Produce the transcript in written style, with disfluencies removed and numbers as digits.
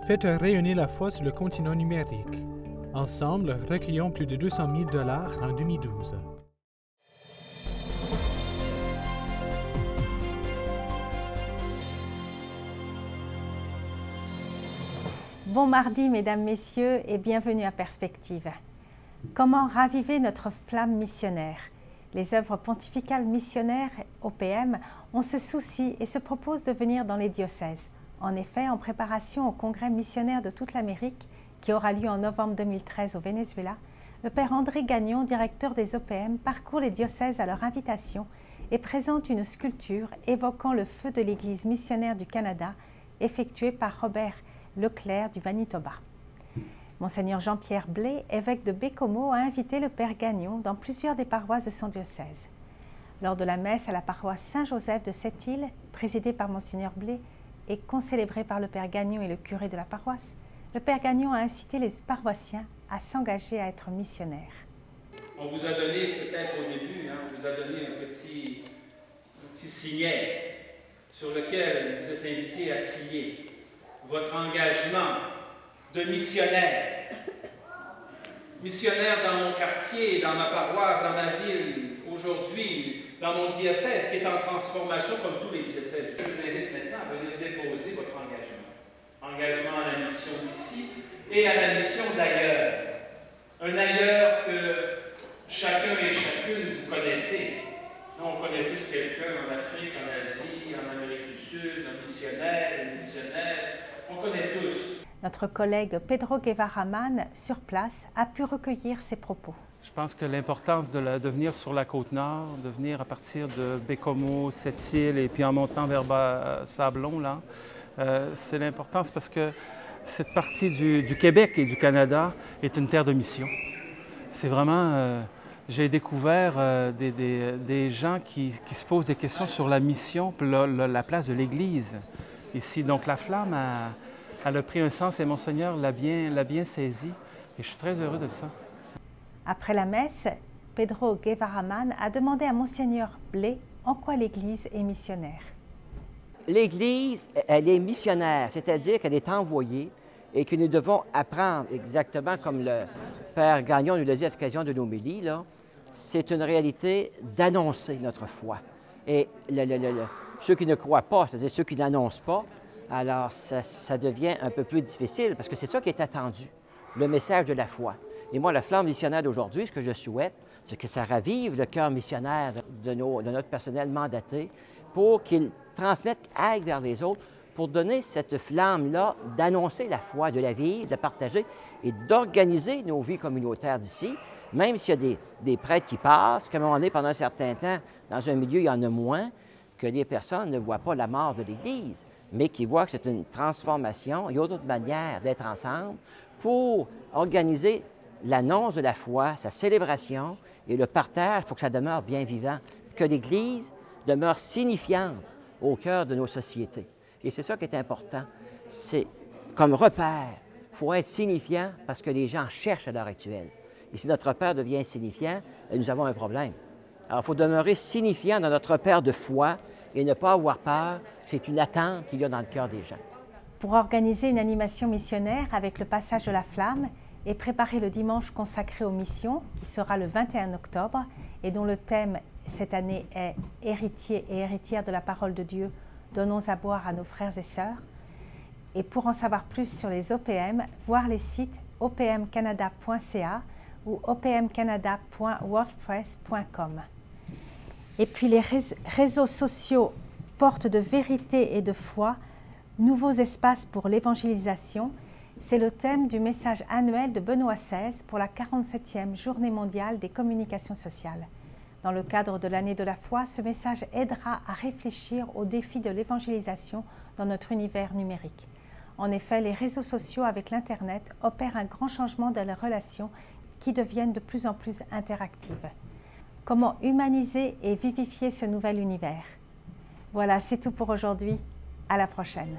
Faites rayonner la foi sur le continent numérique. Ensemble, recueillons plus de 200 000 $ en 2012. Bon mardi, mesdames, messieurs, et bienvenue à Perspective. Comment raviver notre flamme missionnaire? Les œuvres pontificales missionnaires, OPM, ont ce souci et se proposent de venir dans les diocèses. En effet, en préparation au congrès missionnaire de toute l'Amérique, qui aura lieu en novembre 2013 au Venezuela, le père André Gagnon, directeur des OPM, parcourt les diocèses à leur invitation et présente une sculpture évoquant le feu de l'Église missionnaire du Canada, effectuée par Robert Leclerc du Manitoba. Monseigneur Jean-Pierre Blais, évêque de Baie-Comeau, a invité le père Gagnon dans plusieurs des paroisses de son diocèse. Lors de la messe à la paroisse Saint-Joseph de Sept-Îles, présidée par Monseigneur Blais et concélébrée par le père Gagnon et le curé de la paroisse, le père Gagnon a incité les paroissiens à s'engager à être missionnaires. On vous a donné, peut-être au début, on vous a donné un petit signet sur lequel vous êtes invité à signer votre engagement de missionnaire. Missionnaire dans mon quartier, dans ma paroisse, dans ma ville, aujourd'hui, dans mon diocèse qui est en transformation comme tous les diocèses. Je vous invite maintenant à venir déposer votre engagement. Engagement à la mission d'ici et à la mission d'ailleurs. Un ailleurs que chacun et chacune vous connaissez. On connaît tous quelqu'un en Afrique, en Asie, en Amérique du Sud, un missionnaire, une missionnaire. On connaît tous. Notre collègue Pedro Guevara-Mann, sur place, a pu recueillir ses propos. Je pense que l'importance de venir sur la Côte-Nord, de venir à partir de Baie-Comeau, Sept-Îles et puis en montant vers Sablon, là, c'est l'importance parce que cette partie du Québec et du Canada est une terre de mission. C'est vraiment... j'ai découvert des gens qui se posent des questions sur la mission, la place de l'Église ici. Donc la flamme, elle a pris un sens et Monseigneur l'a bien saisi et je suis très heureux de ça. Après la messe, Pedro Guevara-Mann a demandé à Monseigneur Blais en quoi l'Église est missionnaire. L'Église, elle est missionnaire, c'est-à-dire qu'elle est envoyée et que nous devons apprendre, exactement comme le Père Gagnon nous l'a dit à l'occasion de l'homélie, c'est une réalité d'annoncer notre foi. Et ceux qui ne croient pas, c'est-à-dire ceux qui n'annoncent pas, alors ça devient un peu plus difficile parce que c'est ça qui est attendu, le message de la foi. Et moi, la flamme missionnaire d'aujourd'hui, ce que je souhaite, c'est que ça ravive le cœur missionnaire de notre personnel mandaté pour qu'il transmette, aille vers les autres, pour donner cette flamme-là, d'annoncer la foi, de la vivre, de la partager et d'organiser nos vies communautaires d'ici, même s'il y a des prêtres qui passent, qu'à un moment donné, pendant un certain temps, dans un milieu, il y en a moins, que les personnes ne voient pas la mort de l'Église, mais qui voient que c'est une transformation. Il y a d'autres manières d'être ensemble pour organiser l'annonce de la foi, sa célébration et le partage pour que ça demeure bien vivant, que l'Église demeure signifiante au cœur de nos sociétés. Et c'est ça qui est important. C'est comme repère, il faut être signifiant parce que les gens cherchent à l'heure actuelle. Et si notre repère devient insignifiant, nous avons un problème. Alors, il faut demeurer signifiant dans notre repère de foi et ne pas avoir peur. C'est une attente qu'il y a dans le cœur des gens. Pour organiser une animation missionnaire avec le passage de la flamme et préparer le dimanche consacré aux missions, qui sera le 21 octobre, et dont le thème cette année est « Héritiers et héritières de la parole de Dieu, donnons à boire à nos frères et sœurs ». Et pour en savoir plus sur les OPM, voir les sites opmcanada.ca ou opmcanada.wordpress.com. Et puis les réseaux sociaux portes de vérité et de foi, nouveaux espaces pour l'évangélisation, c'est le thème du message annuel de Benoît XVI pour la 47e Journée mondiale des communications sociales. Dans le cadre de l'année de la foi, ce message aidera à réfléchir aux défis de l'évangélisation dans notre univers numérique. En effet, les réseaux sociaux avec l'Internet opèrent un grand changement dans les relations qui deviennent de plus en plus interactives. Comment humaniser et vivifier ce nouvel univers? Voilà, c'est tout pour aujourd'hui. À la prochaine.